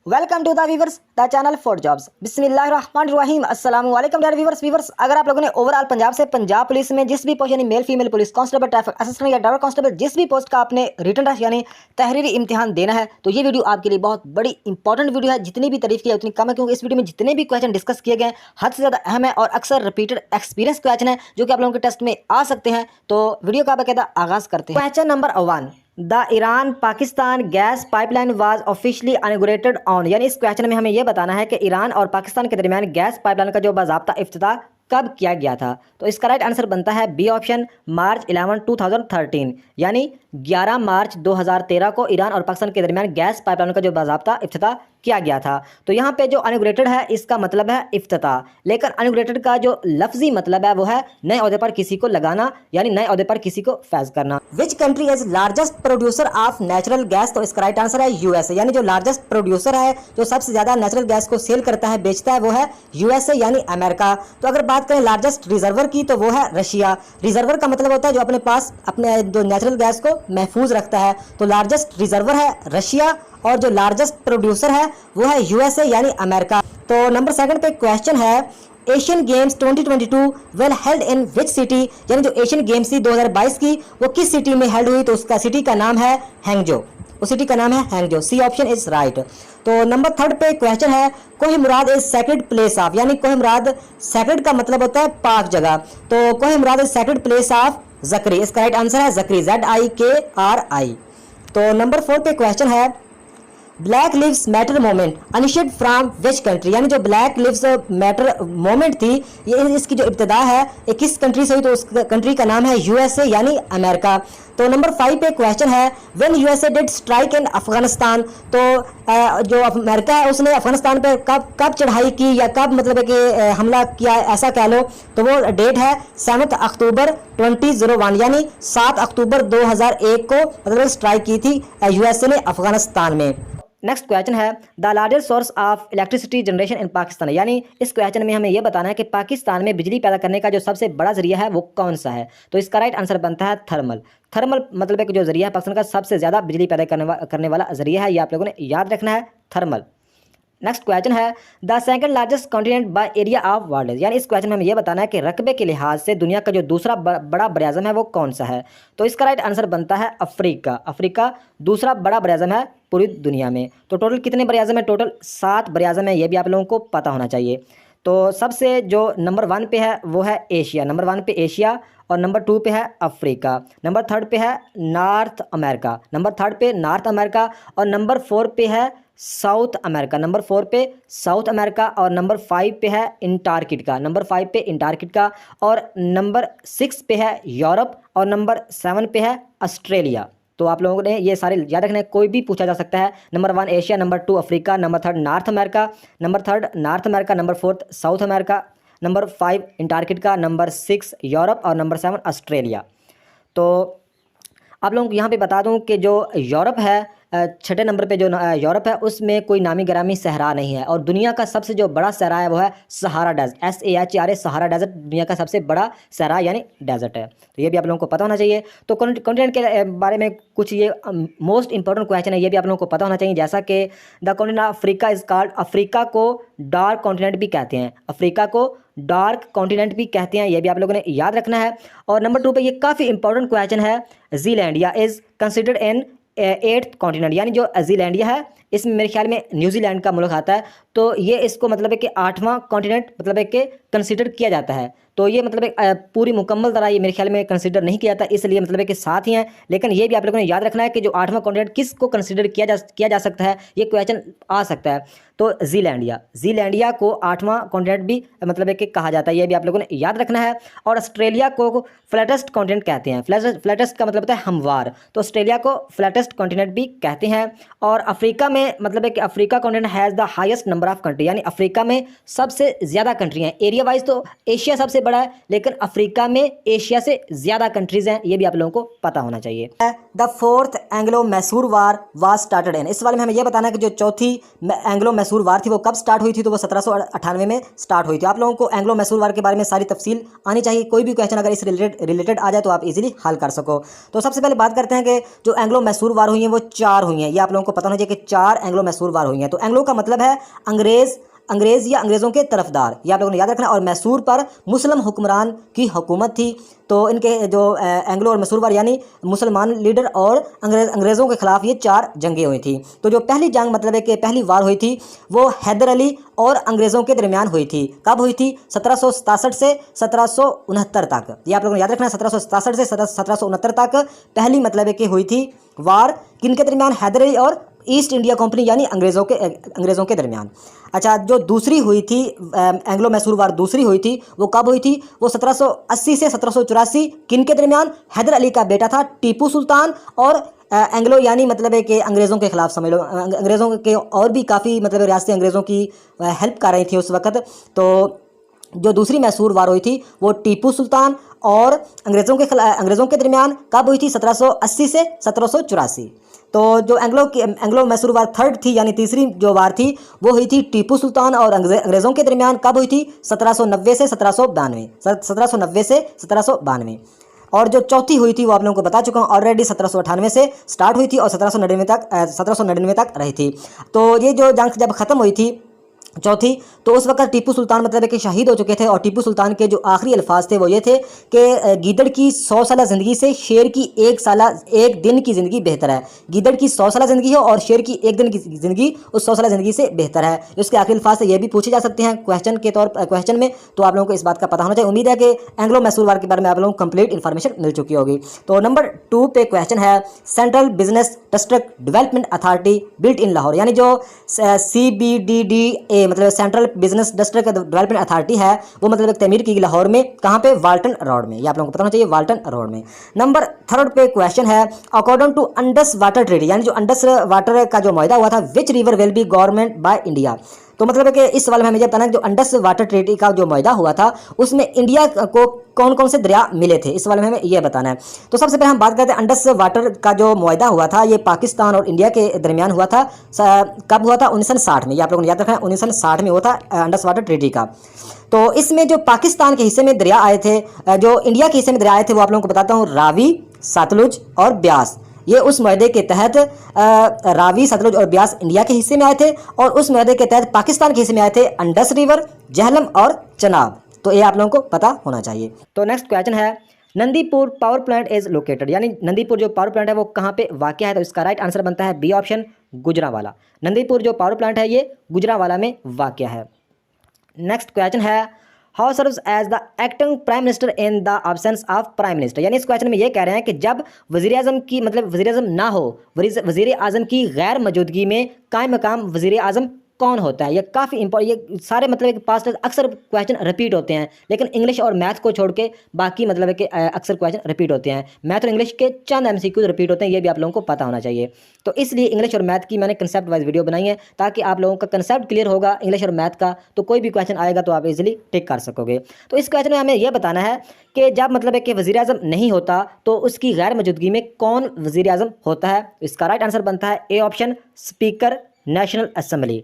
Welcome to the viewers the channel for jobs. बिस्मिल्लाहिर्रहमानिर्रहीम। अस्सलाम वालेकुम डियर वीवर्स। अगर आप लोगों ने ओवरऑल पंजाब से पंजाब पुलिस में जिस भी पोस्ट यानी male female police constable traffic assistant या ड्राइवर कांस्टेबल जिस भी पोस्ट का आपने रिटन टेस्ट यानी तहरीरी इम्तिहान देना है तो ये वीडियो आपके लिए बहुत बड़ी इंपॉर्टेंट वीडियो है। जितनी भी तारीफ की है उतनी कम है, क्योंकि इस वीडियो में जितने भी क्वेश्चन डिस्कस किए गए हद से ज़्यादा अहम है और अक्सर रिपीटेड एक्सपीरियंस क्वेश्चन है जो कि आप लोगों के टेस्ट में आ सकते हैं। तो वीडियो का बाकायदा आगाज़ करते हैं। Question number 1, the Iran Pakistan gas pipeline was officially inaugurated on, यानी इस क्वेश्चन में हमें यह बताना है कि ईरान और पाकिस्तान के दरमियान गैस पाइपलाइन का जो बाज़ाब्ता इफ्तिताह कब किया गया था। तो इसका राइट आंसर बनता है बी ऑप्शन, मार्च 11, 2013, यानी 11 मार्च 2013 को ईरान और पाकिस्तान के दरमियान गैस पाइपलाइन का जो बाज़ाब्ता इफ्तिताह किया गया था। तो यहाँ पे जो इनॉग्रेटेड है इसका मतलब है इफ्तिताह, लेकिन इनॉग्रेटेड का जो लफ्जी मतलब है वो है नए ओहदे पर किसी को लगाना, यानी नए ओहदे पर किसी को फैज करना। Which country is largest producer of natural gas, तो इसका राइट आंसर है यूएसए, यानी जो लार्जेस्ट प्रोड्यूसर है जो सबसे ज्यादा नेचुरल गैस को सेल करता है बेचता है वो है यूएसए यानी अमेरिका। तो अगर बात करें लार्जेस्ट रिजर्वर की तो वो है रशिया। रिजर्वर का मतलब होता है जो अपने पास अपने जो नेचुरल गैस को महफूज रखता है। तो लार्जेस्ट रिजर्वर है रशिया और जो लार्जेस्ट प्रोड्यूसर है वो है यूएसए यानी अमेरिका। तो नंबर 2 पे क्वेश्चन है Asian games 2022 well held in which city, यानी जो एशियन गेम्स थी 2022 की वो किस सिटी में हेल्ड हुई, तो उसका सिटी का नाम है हैंगजो। उस सिटी का नाम है Hangzhou. C option is right. तो नंबर 3 पे क्वेश्चन है Kohi Murad is sacred place of, यानी कोही मुराद सेक्रेड का मतलब होता है पाक जगह, तो कोही Murad is sacred place of जकरी। इसका राइट आंसर है जकरी, ZIKRI। तो नंबर 4 पे क्वेश्चन है black lives matter movement initiate from which country, यानी जो ब्लैक लिव्स मैटर मोमेंट थी ये इसकी जो इब्तिदा है ये किस कंट्री से हुई, तो उस कंट्री का नाम है यूएसए यानी अमेरिका। तो नंबर 5 पे क्वेश्चन है when USA did strike in Afghanistan, तो जो अमेरिका है उसने अफगानिस्तान पे कब चढ़ाई की या कब मतलब है कि हमला किया ऐसा कह लो, तो वो डेट है 7 अक्टूबर 2001, यानी 7 अक्टूबर 2001 को मतलब स्ट्राइक की थी यूएसए ने अफगानिस्तान में। नेक्स्ट क्वेश्चन है the largest source of electricity generation in Pakistan, यानी इस क्वेश्चन में हमें यह बताना है कि पाकिस्तान में बिजली पैदा करने का जो सबसे बड़ा जरिया है वो कौन सा है। तो इसका राइट आंसर बनता है थर्मल। थर्मल मतलब है कि जो जरिया है पाकिस्तान का सबसे ज़्यादा बिजली पैदा करने वाला जरिया है, ये आप लोगों ने याद रखना है, थर्मल। नेक्स्ट क्वेश्चन है the second largest continent by area of world, यानी इस क्वेश्चन में हमें यह बताना है कि रकबे के लिहाज से दुनिया का जो दूसरा बड़ा बराज़म है वो कौन सा है। तो इसका राइट आंसर बनता है अफ्रीका। अफ्रीका दूसरा बड़ा बराज़म है पूरी दुनिया में। तो टोटल कितने बराज़म है, टोटल 7 बराज़म है, ये भी आप लोगों को पता होना चाहिए। तो सबसे जो नंबर 1 पे है वो है एशिया, नंबर 1 पे एशिया, और नंबर 2 पे है अफ्रीका, नंबर 3 पे है नॉर्थ अमेरिका, नंबर 3 पे नॉर्थ अमेरिका, और नंबर 4 पे है साउथ अमेरिका, नंबर 4 पे साउथ अमेरिका, और नंबर 5 पे है अंटार्कटिका, नंबर 5 पे अंटार्कटिका, और नंबर 6 पे है यूरोप, और नंबर 7 पे है ऑस्ट्रेलिया। तो आप लोगों ने ये सारे याद रखना है, कोई भी पूछा जा सकता है। Number 1 Asia, number 2 Africa, number 3 north America, number 3 north America, number 4 south America, number 5 Antarctica, number 6 Europe, और नंबर 7 ऑस्ट्रेलिया। तो आप लोगों को यहाँ पे बता दूँ कि जो यूरोप है 6 नंबर पे जो यूरोप है उसमें कोई नामी गिरामी सहरा नहीं है, और दुनिया का सबसे जो बड़ा सहरा है वो है Sahara desert, SAHRA Sahara desert दुनिया का सबसे बड़ा सहरा यानी डेजर्ट है। तो ये भी आप लोगों को पता होना चाहिए। तो कॉन्टिनेंट के बारे में कुछ ये मोस्ट इंपॉर्टेंट क्वेश्चन है, ये भी आप लोगों को पता होना चाहिए, जैसा कि the continent of Africa is called, Africa को डार्क कॉन्टिनेंट भी कहते हैं, अफ्रीका को डार्क कॉन्टिनेंट भी कहते हैं, ये भी आप लोगों ने याद रखना है। और नंबर 2 पे ये काफ़ी इंपॉर्टेंट क्वेश्चन है Zealandia is considered in 8th continent, यानी जो ज़ीलैंडिया है इसमें मेरे ख्याल में न्यूजीलैंड का मुल्क आता है, तो ये इसको मतलब है कि 8वां कॉन्टिनेंट मतलब है कि कंसिडर किया जाता है। तो ये मतलब एक पूरी मुकम्मल तरह ये मेरे ख्याल में कंसिडर नहीं किया जाता, इसलिए मतलब है कि साथ ही हैं। लेकिन ये भी आप लोगों ने याद रखना है कि जो 8वां कॉन्टिनेंट किसको कंसिडर किया जा सकता है, ये क्वेश्चन आ सकता है। तो ज़ीलैंडिया को 8वां कॉन्टिनेंट भी मतलब है कि कहा जाता है, ये भी आप लोगों ने याद रखना है। और ऑस्ट्रेलिया को फ्लैटेस्ट कॉन्टिनेंट कहते हैं, फ्लैटेस्ट का मतलब होता है हमवार, तो ऑस्ट्रेलिया को फ्लैटेस्ट कॉन्टिनेंट भी कहते हैं। और अफ्रीका में मतलब है कि Africa continent has the highest number of country, यानी अफ्रीका में सबसे ज़्यादा कंट्री हैं। एरिया वाइज तो एशिया सबसे बड़ा है, लेकिन अफ्रीका में एशिया से ज़्यादा कंट्रीज़ हैं, ये भी आप लोगों को पता होना चाहिए। The 4th Anglo Mysore war was started in, इस वाले में हमें यह बताना है कि जो चौथी एंग्लो मैसूर वार थी वो कब स्टार्ट हुई थी, तो वो 1798 में स्टार्ट हुई थी। आप लोगों को एंग्लो मैसूर वार के बारे में सारी तफसील आनी चाहिए, कोई भी क्वेश्चन अगर इस रिलेटेड आ जाए तो आप इजीली हल कर सको। तो सबसे पहले बात करते हैं कि जो एंग्लो मैसूर वार हुई हैं वो 4 हुई हैं, ये आप लोगों को पता होना चाहिए कि 4 4 एंग्लो मैसूर वार हुई हैं। तो एंग्लो का मतलब है अंग्रेज़ या अंग्रेज़ों के तरफदार, ये आप लोगों ने याद रखना। और मैसूर पर मुस्लिम हुक्मरान की हुकूमत थी। तो इनके जो एंग्लो और मैसूर वार यानी मुसलमान लीडर और अंग्रेज़ों के ख़िलाफ़ ये 4 जंगें हुई थी। तो जो पहली जंग मतलब है कि पहली वार हुई थी वो हैदर अली और अंग्रेज़ों के दरमियान हुई थी। कब हुई थी? 1767 से 1769 तक। ये आप लोगों ने याद रखना, 1767 से 1769 तक पहली मतलब है कि हुई थी वार। किनके दरमियान? हैदर अली और ईस्ट इंडिया कंपनी यानी अंग्रेज़ों के दरमियान। अच्छा, जो दूसरी हुई थी एंग्लो मैसूर वार दूसरी हुई थी वो कब हुई थी? वो 1780 से 1784। किनके दरमियान? हैदर अली का बेटा था टीपू सुल्तान और एंग्लो यानी मतलब है कि अंग्रेज़ों के ख़िलाफ़ समझ लो, अंग्रेज़ों के और भी काफ़ी मतलब रियासतें अंग्रेज़ों की हेल्प कर रही थी उस वक़्त। तो जो दूसरी मैसूर वार हुई थी वो टीपू सुल्तान और अंग्रेज़ों के दरमियान कब हुई थी? 1780 से 1784। तो जो एंग्लो मैसूर वार थर्ड थी यानी तीसरी जो वार थी वो हुई थी टीपू सुल्तान और अंग्रेज़ों के दरमियान। कब हुई थी? 1790 से 1792। और जो चौथी हुई थी वो आप लोगों को बता चुका हूँ ऑलरेडी, 1798 से स्टार्ट हुई थी और 1799 तक रही थी। तो ये जो जंग जब ख़त्म हुई थी चौथी, तो उस वक्त टीपू सुल्तान मतलब है कि शहीद हो चुके थे। और टीपू सुल्तान के जो आखिरी अल्फाज थे वो ये थे कि गीदड़ की 100 साल ज़िंदगी से शेर की एक दिन की ज़िंदगी बेहतर है। गीदड़ की 100 साल ज़िंदगी हो और शेर की एक दिन की ज़िंदगी उस 100 साल ज़िंदगी से बेहतर है। इसके आखिरी अल्फाज से ये भी पूछे जा सकते हैं क्वेश्चन में, तो आप लोगों को इस बात का पता होना चाहिए। उम्मीद है कि एंग्लो मैसूर वार के बारे में आप लोगों को कंप्लीट इन्फॉर्मेशन मिल चुकी होगी। तो नंबर 2 पे क्वेश्चन है, central business district development authority built in Lahore, यानी जो CBDDA मतलब central business district development authority है वो मतलब एक तमीर की लाहौर में। कहाँ पे? वाल्टन रोड में। ये आप लोगों को पता होना चाहिए, वाल्टन रोड में। नंबर 3 पे क्वेश्चन है, अकॉर्डिंग टू अंडस वाटर ट्रीटी, यानी जो अंडस वाटर का जो मुआहदा हुआ था, which river will be government by India. तो मतलब है कि इस सवाल में हमें ये बताना है जो अंडस वाटर ट्रीटी का जो मुआहदा हुआ था उसमें इंडिया को कौन कौन से दरिया मिले थे, इस सवाल में हमें ये बताना है। तो सबसे पहले हम बात करते हैं अंडस वाटर का जो मुआहदा हुआ था ये पाकिस्तान और इंडिया के दरमियान हुआ था। कब हुआ था? 1960 में। ये आप लोगों ने याद रखना है, 1960 में हुआ था अंडस वाटर ट्रीटी का। तो इसमें जो पाकिस्तान के हिस्से में दरिया आए थे, जो इंडिया के हिस्से में दरिया आए थे वो आप लोगों को बताता हूँ, रावी, सतलुज और ब्यास। ये उस मुआहदे के तहत रावी, सतलुज और ब्यास इंडिया के हिस्से में आए थे और उस मुआहदे के तहत पाकिस्तान के हिस्से में आए थे अंडस रिवर, झेलम और चनाब। तो ये आप लोगों को पता होना चाहिए। तो नेक्स्ट क्वेश्चन है, Nandipur power plant is located, यानी नंदीपुर जो पावर प्लांट है वो कहाँ पे वाक़या है? तो इसका राइट आंसर बनता है बी ऑप्शन, गुजरांवाला। नंदीपुर जो पावर प्लांट है ये गुजरांवाला में वाक़या है। नेक्स्ट क्वेश्चन है, how serves as the acting prime minister in the absence of prime minister, यानी इस क्वेश्चन में ये कह रहे हैं कि जब वज़ीर आज़म की मतलब वज़ीर आज़म ना हो, वज़ीर आज़म की गैर मौजूदगी में कायम मकाम वज़ीर आज़म कौन होता है? ये काफ़ी इंपॉर्टेंट, ये सारे मतलब कि पास्ट अक्सर क्वेश्चन रिपीट होते हैं, लेकिन इंग्लिश और मैथ को छोड़ के बाकी मतलब है कि अक्सर क्वेश्चन रिपीट होते हैं। मैथ और इंग्लिश के चंद MCQ रिपीट होते हैं, ये भी आप लोगों को पता होना चाहिए। तो इसलिए इंग्लिश और मैथ की मैंने कंसेप्ट वाइज वीडियो बनाई है ताकि आप लोगों का कंसेप्ट क्लियर होगा इंग्लिश और मैथ का, तो कोई भी क्वेश्चन आएगा तो आप इजीली टिक कर सकोगे। तो इस क्वेश्चन में हमें यह बताना है कि जब मतलब है कि वज़ीर आज़म नहीं होता तो उसकी गैर मौजूदगी में कौन वज़ीर आज़म होता है? इसका राइट आंसर बनता है A option, speaker national assembly.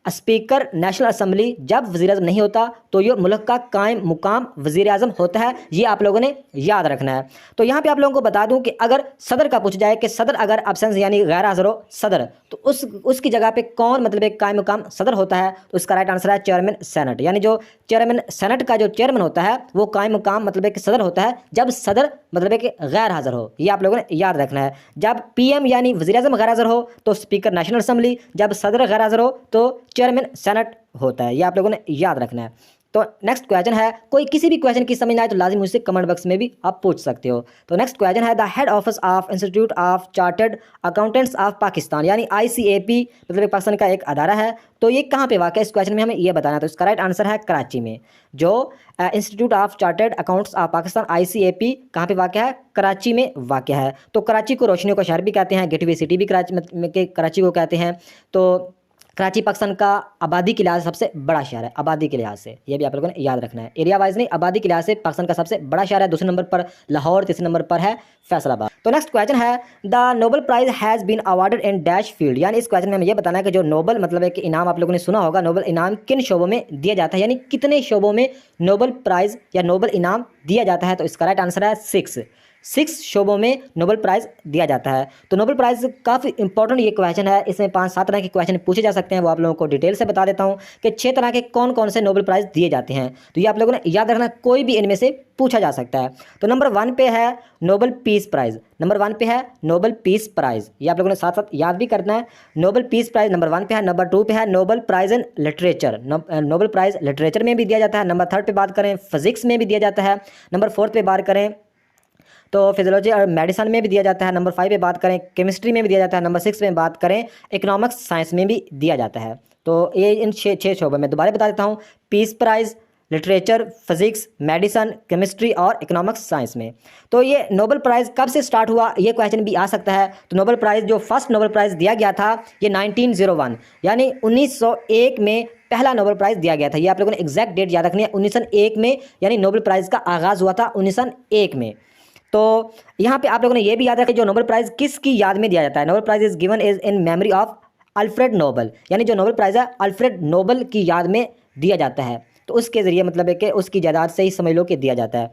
Speaker national assembly जब वज़ीर आज़म नहीं होता तो ये मुल्क का कायम मुकाम वज़ीर आज़म होता है, ये आप लोगों ने याद रखना है। तो यहाँ पे आप लोगों को बता दूं कि अगर सदर का पूछ जाए कि सदर अगर एब्सेंस यानी गैर हाज़िर हो सदर, तो उसकी जगह पे कौन मतलब एक कायम मुकाम सदर होता है? तो इसका राइट आंसर है चेयरमैन सेनेट, यानी जो चेयरमैन सेनेट का जो चेयरमैन होता है वो कायम मुकाम मतलब एक सदर होता है जब सदर मतलब एक गैर हाज़िर हो, ये आप लोगों ने याद रखना है। जब PM यानी वज़ीर आज़म गैर हाज़िर हो तो स्पीकर नेशनल असेंबली, जब सदर गैर हाज़िर हो तो चेयरमैन सेनेट होता है, ये आप लोगों ने याद रखना है। तो नेक्स्ट क्वेश्चन है, कोई किसी भी क्वेश्चन की समझ ना आए तो लाजिम मुझसे कमेंट बॉक्स में भी आप पूछ सकते हो। तो नेक्स्ट क्वेश्चन है, the head office of institute of chartered accountants of Pakistan, यानी ICAP मतलब पाकिस्तान का एक अदारा है, तो ये कहाँ पे वाक़ है? इस क्वेश्चन में हमें ये बताना है। तो इसका राइट आंसर है कराची में। जो institute of chartered accounts of Pakistan ICAP कहाँ पे वाक़ है? कराची में वाक़ है। तो कराची को रोशनियों का शहर भी कहते हैं, गेटवे सिटी भी कराची को कहते हैं। तो कराची पाकिस्तान का आबादी के लिहाज से सबसे बड़ा शहर है, आबादी के लिहाज से, ये भी आप लोगों ने याद रखना है। एरिया वाइज नहीं, आबादी के लिहाज से पाकिस्तान का सबसे बड़ा शहर है। दूसरे नंबर पर लाहौर, तीसरे नंबर पर है फैसलाबाद। तो नेक्स्ट क्वेश्चन है, the Nobel prize has been awarded in dash field, यानी इस क्वेश्चन में हमें यह बताना है कि जो नोबेल मतलब है कि इनाम आप लोगों ने सुना होगा, नोबेल इनाम किन शोबों में दिया जाता है, यानी कितने शोबों में नोबेल प्राइज या नोबेल इनाम दिया जाता है? तो इसका राइट आंसर है 6। 6 शोबों में नोबेल प्राइज़ दिया जाता है। तो नोबेल प्राइज़ काफ़ी इंपॉर्टेंट ये क्वेश्चन है, इसमें 5-7 तरह के क्वेश्चन पूछे जा सकते हैं, वो आप लोगों को डिटेल से बता देता हूँ कि 6 तरह के कौन कौन से नोबेल प्राइज़ दिए जाते हैं। तो ये आप लोगों ने याद रखना, कोई भी इनमें से पूछा जा सकता है। तो नंबर 1 पे है नोबेल पीस प्राइज़, नंबर 1 पे है नोबेल पीस प्राइज़, ये आप लोगों ने साथ साथ याद भी करना है। नोबेल पीस प्राइज़ नंबर 1 पे है। नंबर 2 पे है Nobel prize in literature, Nobel prize literature में भी दिया जाता है। नंबर 3 पे बात करें फिजिक्स में भी दिया जाता है। नंबर 4 पे बात करें तो फिजियोलॉजी और मेडिसिन में भी दिया जाता है। नंबर 5 पे बात करें केमिस्ट्री में भी दिया जाता है। नंबर 6 में बात करें इकोनॉमिक्स साइंस में भी दिया जाता है। तो ये इन 6 शोबों में दोबारा बता देता हूँ, peace prize, literature, physics, medicine, chemistry और इकोनॉमिक्स साइंस में। तो ये नोबेल प्राइज़ कब से स्टार्ट हुआ, ये क्वेश्चन भी आ सकता है। तो नोबेल प्राइज़ जो फर्स्ट नोबेल प्राइज़ दिया गया था ये 1901 यानी 1901 में पहला नोबेल प्राइज़ दिया गया था। ये आप लोगों ने एग्जैक्ट डेट याद रखनी है, 1901 में, यानी नोबेल प्राइज़ का आगाज़ हुआ था 1901 में। तो यहाँ पे आप लोगों ने ये भी याद रखें, जो नोबेल प्राइज़ किसकी याद में दिया जाता है, Nobel prize is given is in memory of Alfred Nobel, यानी जो नोबेल प्राइज़ है अल्फ्रेड नोबेल की याद में दिया जाता है। तो उसके ज़रिए मतलब है कि उसकी जायदाद से ही समझ लो कि दिया जाता है।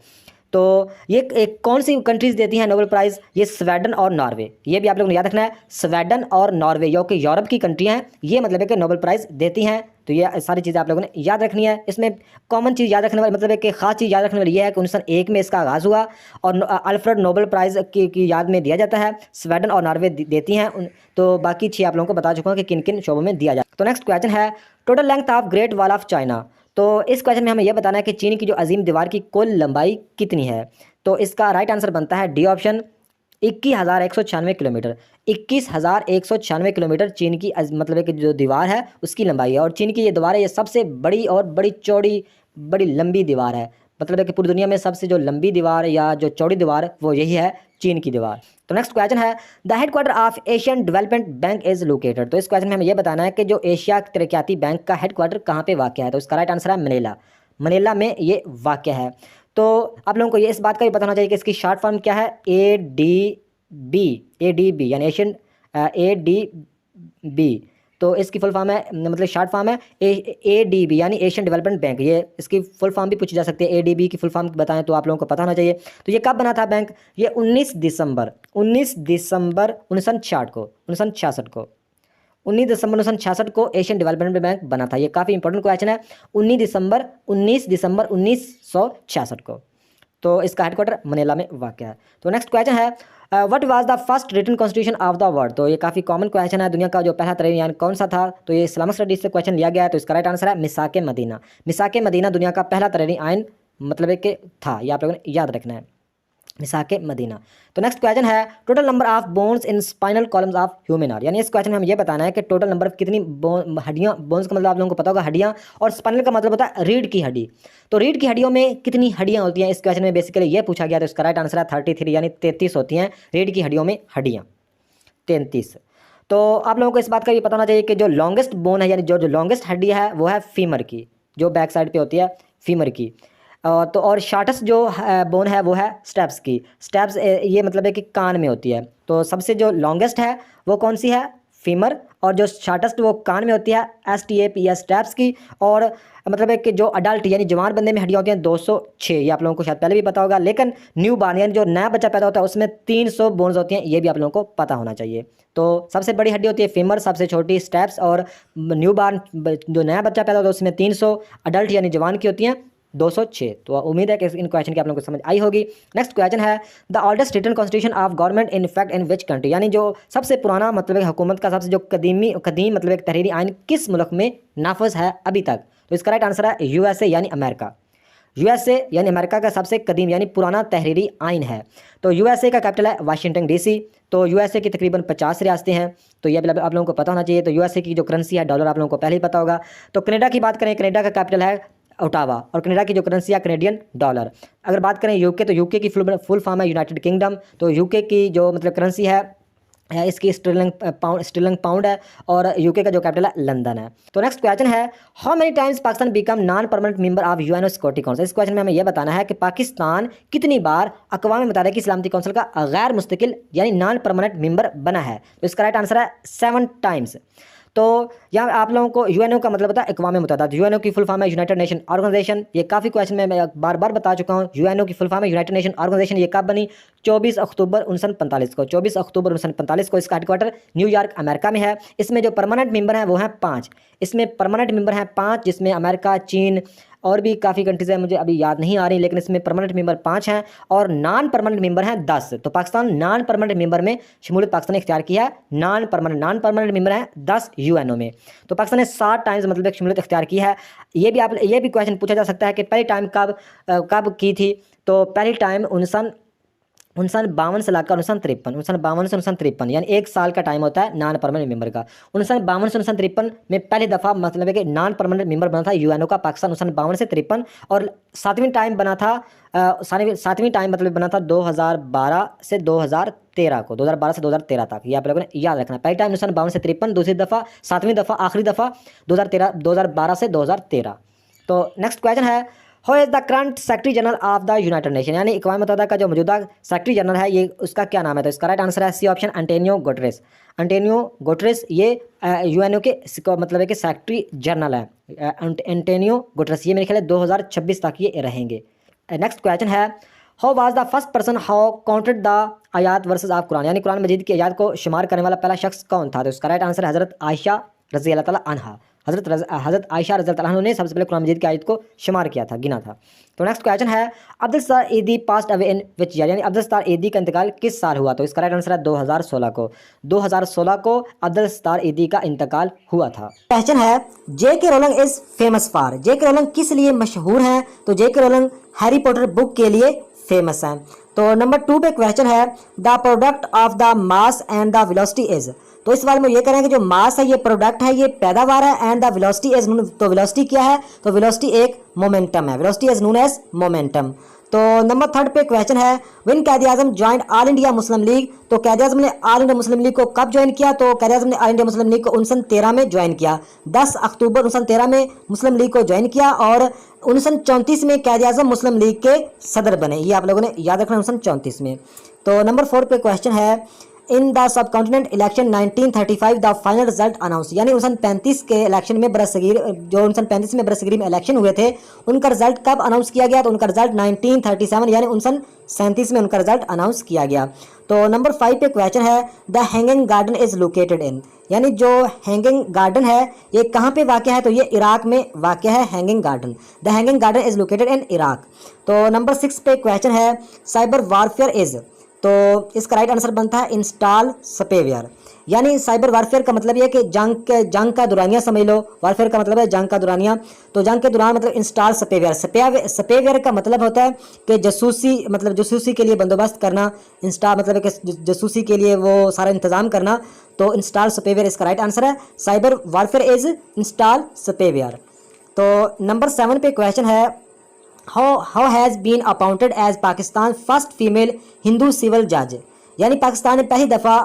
तो ये एक कौन सी कंट्रीज़ देती हैं नोबेल प्राइज़, ये स्वीडन और नॉर्वे, ये भी आप लोगों ने याद रखना है। स्वीडन और नॉर्वे जो कि यूरोप की कंट्रियाँ हैं, ये मतलब है कि नोबेल प्राइज़ देती हैं। तो ये सारी चीज़ें आप लोगों ने याद रखनी है। इसमें कॉमन चीज़ याद रखने वाली मतलब है कि खास चीज़ याद रखने वाली ये है कि 1901 में इसका आगाज़ हुआ और अल्फ्रेड नोबेल प्राइज़ की याद में दिया जाता है। स्वीडन और नॉर्वे देती हैं। तो बाकी 6 आप लोगों को बता चुका हूँ कि किन किन शोबों में दिया जाए। तो नेक्स्ट क्वेश्चन है total length of great wall of China. तो इस क्वेश्चन में हमें यह बताना है कि चीन की जो अजीम दीवार की कुल लंबाई कितनी है। तो इसका राइट आंसर बनता है डी ऑप्शन, 21,196 किलोमीटर। 21,196 किलोमीटर चीन की मतलब है कि जो दीवार है उसकी लंबाई है। और चीन की ये दीवार है, ये सबसे बड़ी और बड़ी चौड़ी, बड़ी लंबी दीवार है। मतलब है कि पूरी दुनिया में सबसे जो लंबी दीवार या जो चौड़ी दीवार वो यही है, चीन की दीवार। तो नेक्स्ट क्वेश्चन है the headquarter of Asian development bank is located. तो इस क्वेश्चन में हमें यह बताना है कि जो एशिया तरक्याती बैंक का हेडक्वार्टर कहाँ पे वाक़ है। तो इसका राइट आंसर है मनीला, मनीला में ये वाक़ है। तो आप लोगों को ये इस बात का भी पता होना चाहिए कि इसकी शॉर्ट फॉर्म क्या है, ADB यानी एशियन ADB। तो इसकी फुल फॉर्म है, मतलब शॉर्ट फॉर्म है ADB यानी एशियन डेवलपमेंट बैंक। ये इसकी फुल फॉर्म भी पूछी जा सकती है, ADB की फुल फॉर्म बताएं तो आप लोगों को पता होना चाहिए। तो ये कब बना था बैंक, ये 19 दिसंबर 1966 को 19 दिसंबर 1966 को एशियन डेवलपमेंट बैंक बना था। ये काफ़ी इंपॉर्टेंट क्वेश्चन है, 19 दिसंबर 1966 को। तो इसका हेडक्वार्टर मनीला में वाक़ है। तो नेक्स्ट क्वेश्चन है what was the first written constitution of the world. तो ये काफ़ी कॉमन क्वेश्चन है, दुनिया का जो पहला तहरीरी आइन कौन सा था। तो ये इस्लामिक स्टडीज से क्वेश्चन लिया गया है। तो इसका राइट आंसर है मिसाक मदीना। मिसाक मदीना दुनिया का पहला तहरीरी आइन मतलब है कि था, ये आप लोगों ने याद रखना है, मिसाक मदीना। तो नेक्स्ट क्वेश्चन है total number of bones in spinal columns of human are. यानी इस क्वेश्चन में हमें यह बताना है कि टोटल नंबर कितनी हड्डियाँ, बोन्स का मतलब आप लोगों को पता होगा हड्डियाँ, और स्पाइनल का मतलब होता है रीढ़ की हड्डी। तो रीढ़ की हड्डियों में कितनी हड्डियाँ होती हैं, इस क्वेश्चन में बेसिकली ये पूछा गया। तो इसका राइट आंसर है 33 यानी 33 होती हैं रीढ़ की हड्डियों में हड्डियाँ, 33। तो आप लोगों को इस बात का भी पता होना चाहिए कि जो लॉन्गेस्ट बोन है, यानी जो लॉन्गेस्ट हड्डी है वो है फीमर की, जो बैक साइड पे होती है फीमर की। तो और शार्टेस्ट जो बोन है वो है स्टेप्स की। स्टेप्स ये मतलब है कि कान में होती है। तो सबसे जो लॉन्गेस्ट है वो कौन सी है, फीमर, और जो शार्टेस्ट वो कान में होती है STAPS स्टेप्स की। और मतलब है कि जो अडल्ट यानी जवान बंदे में हड्डियाँ होती हैं 206, ये आप लोगों को शायद पहले भी पता होगा। लेकिन न्यू बॉर्न यानी जो नया बच्चा पैदा होता है उसमें 300 बोन्स होती हैं, ये भी आप लोगों को पता होना चाहिए। तो सबसे बड़ी हड्डी होती है फीमर, सबसे छोटी स्टेप्स, और न्यू बॉर्न जो नया बच्चा पैदा होता है उसमें 300, अडल्ट यानी जवान की होती हैं 206। तो उम्मीद है कि इन क्वेश्चन की आप लोगों को समझ आई होगी। नेक्स्ट क्वेश्चन है the oldest written constitution of government in effect in which country. यानी जो सबसे पुराना मतलब हुकूमत का सबसे जो कदीम मतलब एक तहरीरी आइन किस मुल्क में नाफज है अभी तक। तो इसका राइट आंसर है USA यानी अमेरिका। USA यानी अमेरिका का सबसे कदीम यानी पुराना तहरीरी आइन है। तो USA का कैपिटल है वाशिंगटन DC। तो USA की तकरीबन 50 रियासतें हैं। तो ये आप लोगों को पता होना चाहिए। तो USA की जो करेंसी है डॉलर, आप लोगों को पहले ही पता होगा। तो कनाडा की बात करें, कनाडा का कैपिटल है ओटावा, और कनाडा की जो करेंसी है कैनेडियन डॉलर। अगर बात करें यूके, तो यूके की फुल फॉर्म है यूनाइटेड किंगडम। तो यूके की जो मतलब करेंसी है इसकी स्टर्लिंग पाउंड है, और यूके का जो कैपिटल है लंदन है। तो नेक्स्ट क्वेश्चन है how many times Pakistan become non permanent member of UNO security council. इस क्वेश्चन में हमें यह बताना है कि पाकिस्तान कितनी बार अक़वाम मुत्तहिदा की सलामती काउंसिल का गैर मुस्तकिल यानी नॉन परमानेंट मेंबर बना है। तो इसका राइट आंसर है 7 टाइम्स। तो यहाँ आप लोगों को यूएनओ का मतलब पता है, अक़वाम मुत्तहिदा। यूएनओ की फुल फॉर्म है यूनाइटेड नेशन ऑर्गेनाइजेशन। ये काफ़ी क्वेश्चन में मैं बार बार बता चुका हूँ। यूएनओ की फुल फॉर्म है यूनाइटेड नेशन ऑर्गेनाइजेशन। ये कब बनी? 24 अक्टूबर 1945 को। 24 अक्टूबर 1945 को। इसका हेडक्वार्टर न्यूयॉर्क अमेरिका में है। इसमें जो परमानेंट मेंबर हैं वो हैं 5। इसमें परमानेंट मेंबर हैं 5, जिसमें अमेरिका, चीन और भी काफ़ी कंट्रीज़ हैं, मुझे अभी याद नहीं आ रही, लेकिन इसमें परमानेंट मेंबर 5 हैं और नॉन परमानेंट मेंबर हैं 10। तो पाकिस्तान नॉन परमानेंट मेंबर में शमूलियत पाकिस्तान ने इख्तियार किया है। नॉन परमानेंट मेंबर हैं 10 यूएनओ में। तो पाकिस्तान ने 7 टाइम्स मतलब शमूलियत इख्तियार की है। ये भी क्वेश्चन पूछा जा सकता है कि पहली टाइम कब की थी? तो पहली टाइम 1952 से लाकर 1953 से 1953, यानी 1 साल का टाइम होता है नॉन परमानेंट मेंबर का। 1952 से 1953 में पहली दफ़ा मतलब है कि नॉन परमानेंट मेंबर बना था यूएनओ का पाकिस्तान 1952 से 53। और सातवीं टाइम बना था सातवीं टाइम मतलब बना था 2012 से 2013 को। 2012 से 2013 तक, ये आप लोगों ने याद रखना। पहली टाइम 1952 से 53, दूसरी दफ़ा, सातवीं दफ़ा, आखिरी दफ़ा 2012 से 2013। तो नेक्स्ट क्वेश्चन है, who is the current secretary general of the United nation, यानी अक़वाम मुत्तहिदा का जो मौजूदा सेक्रेटरी जनरल है, ये उसका क्या नाम है? तो इसका राइट आंसर है C option, Antonio Guterres. Antonio Guterres ये यूएनओ के मतलब है कि सेक्रेटरी जनरल है। एंटोनियो गुटेरेस, ये मेरे ख्याल है 2026 तक ये रहेंगे। नेक्स्ट क्वेश्चन है, how was the first person how counted the आयात वर्सेस ऑफ कुरान, यानी कुरान मजीद की आयात को शुमार करने वाला पहला शख्स कौन था? तो इसका राइट आंसर है हज़रत आयशा रज़ी अल्लाह ताला अन्हा। हज़रत आयशा रज़ी अल्लाह अन्हा ने सबसे पहले कुरान मजीद की आयत को शुमार किया था, गिना था। तो नेक्स्ट क्वेश्चन है, अब्दुल सत्तार ईदी passed away in which year, यानी अब्दुल सत्तार ईदी का इंतकाल किस साल हुआ? तो इसका राइट आंसर है 2016 को। 2016 को अब्दुल सत्तार ईदी का इंतकाल हुआ था। क्वेश्चन है, JK. Rolling is famous for, JK. Rolling किस लिए मशहूर हैं? तो JK. Rolling Harry Potter book के लिए फेमस हैं। तो नंबर 2 पे क्वेश्चन है, the product of the mass and the velocity is, तो इस बारे में ये करेंगे जो मास है ये प्रोडक्ट है, ये पैदावार है, एंड द वेलोसिटी इज, तो वेलोसिटी क्या है? तो वेलोसिटी एक मोमेंटम है। Velocity is known as momentum. तो नंबर 3 पे क्वेश्चन है, when Quaid-e-Azam joined all India Muslim league, तो कायद-ए-आज़म ने ऑल इंडिया मुस्लिम लीग को कब ज्वाइन किया? तो कायद-ए-आज़म ने ऑल इंडिया मुस्लिम लीग को 1913 में ज्वाइन किया। 10 अक्टूबर 1913 में मुस्लिम लीग को ज्वाइन किया और 1934 में कायद-ए-आज़म मुस्लिम लीग के सदर बने। ये आप लोगों ने याद रखना, 1934 में। तो नंबर 4 पे क्वेश्चन है, in the sub continent election 1935 the final result announce, यानी 1935 के इलेक्शन में बरसगीर, जो 1935 में बरसगीर में इलेक्शन हुए थे, उनका रिजल्ट कब अनाउंस किया गया? तो उनका रिजल्ट 1937 यानी 1937 में उनका रिजल्ट अनाउंस किया गया। तो नंबर 5 पे क्वेश्चन है, the hanging garden is located in, यानी जो हैंगिंग गार्डन है ये कहाँ पे वाक़ है? तो ये इराक में वाक़ है hanging garden. The hanging garden is located in Iraq. तो नंबर 6 पे क्वेश्चन है, साइबर वारफेयर इज, तो इसका राइट आंसर बनता है इंस्टॉल स्पेवेयर, यानी साइबर वारफेयर का मतलब ये कि जंग का दुरानिया समझ लो। वारफेयर का मतलब है जंग का दुरानिया, तो जंग के दौरान मतलब इंस्टॉल स्पेवेयर। स्पेवेयर का मतलब होता है कि जासूसी के लिए बंदोबस्त करना। इंस्टॉल मतलब कि जासूसी के लिए वो सारा इंतज़ाम करना। तो इंस्टॉल स्पेवेयर इसका राइट आंसर है। Cyber warfare is install spyware. तो नंबर 7 पे क्वेश्चन है, how has been appointed as Pakistan first female Hindu civil जज, यानी पाकिस्तान ने पहली दफ़ा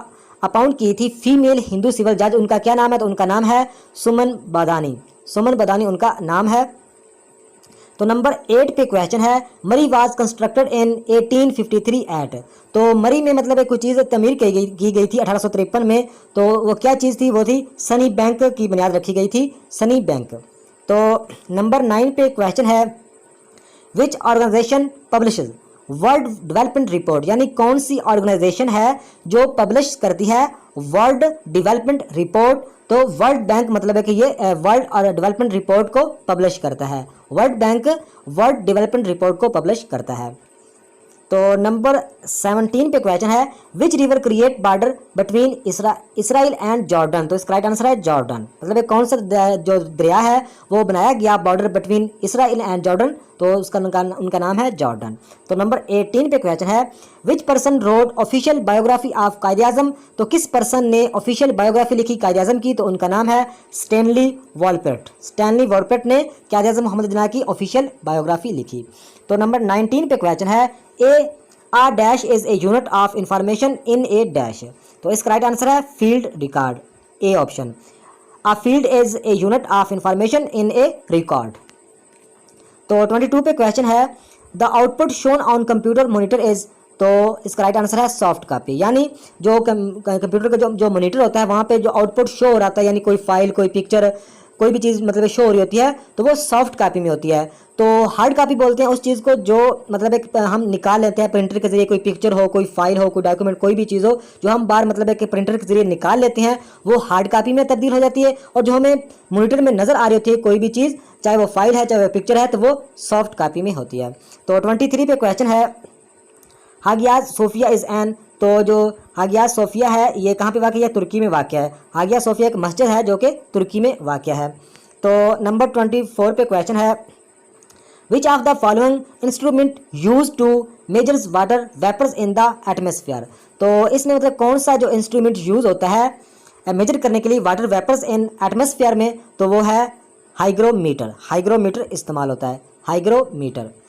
अपॉइंट की थी फीमेल हिंदू सिविल जज, उनका क्या नाम है? तो उनका नाम है सुमन बदानी। सुमन बदानी उनका नाम है। तो नंबर 8 पे क्वेश्चन है, मरी वाज कंस्ट्रक्टेड इन 1853 एट, तो मरी में मतलब कोई चीज़ तमीर की गई थी 1853 में, तो वो क्या चीज़ थी? वो थी सनी बैंक की बुनियाद रखी गई थी, सनी बैंक। तो नंबर 9 पे क्वेश्चन है, which organisation publishes world development report, यानी कौन सी ऑर्गेनाइजेशन है जो पब्लिश करती है वर्ल्ड डेवलपमेंट रिपोर्ट? तो वर्ल्ड बैंक मतलब है कि ये वर्ल्ड और डेवलपमेंट रिपोर्ट को पब्लिश करता है। World bank world development report को पब्लिश करता है। तो नंबर 17 पे क्वेश्चन है, which river create border between Israel and Jordan, तो इसका राइट आंसर है जॉर्डन, मतलब कौन सा जो दरिया है वो बनाया गया border between Israel and Jordan, तो उसका उनका नाम है जॉर्डन। तो नंबर 18 पे क्वेश्चन है, which person road official biography of Quaid-e-Azam, तो किस पर्सन ने ऑफिशियल बायोग्राफी लिखी कायद-ए-आज़म की? तो उनका नाम है स्टैनली वॉलपेट। स्टैनली वॉलपेट ने कायद-ए-आज़म मोहम्मद जिन्ना की ऑफिशियल बायोग्राफी लिखी। तो नंबर 19 पे क्वेश्चन है, a dash is a unit of information in a dash, तो इसका राइट आंसर है field record, A option. A field is a unit of information in a record। तो 22 पे क्वेश्चन है, the output shown on computer monitor is तो इसका right answer है soft copy. यानी जो कंप्यूटर का जो मॉनिटर होता है वहाँ पे जो आउटपुट शो हो रहा था, यानी कोई फाइल, कोई पिक्चर, कोई भी चीज़ मतलब शो हो रही होती है, तो वो सॉफ्ट कॉपी में होती है। तो हार्ड कॉपी बोलते हैं उस चीज़ को जो मतलब एक हम निकाल लेते हैं प्रिंटर के जरिए, कोई पिक्चर हो, कोई फाइल हो, कोई डॉक्यूमेंट, कोई भी चीज़ हो जो हम बार मतलब एक प्रिंटर के जरिए निकाल लेते हैं, वो हार्ड कॉपी में तब्दील हो जाती है। और जो हमें मॉनिटर में नज़र आ रही होती है कोई भी चीज़, चाहे वो फाइल है चाहे वो पिक्चर है, तो वो सॉफ्ट कॉपी में होती है। तो 23 पे क्वेश्चन है, हागिया सोफिया इज़ एन, तो जो हागिया सोफिया है ये कहाँ पे वाक़ है? तुर्की में वाक़ है। हागिया सोफिया एक मस्जिद है जो कि तुर्की में वाक़ है। तो नंबर 24 पे क्वेश्चन है, which of the following instrument use to measures water vapours in the atmosphere. तो इसमें मतलब कौन सा जो इंस्ट्रूमेंट यूज़ होता है मेजर करने के लिए वाटर वेपर्स इन एटमॉस्फेयर में, तो वो है हाइग्रोमीटर। हाइग्रोमीटर इस्तेमाल होता है, हाइग्रोमीटर।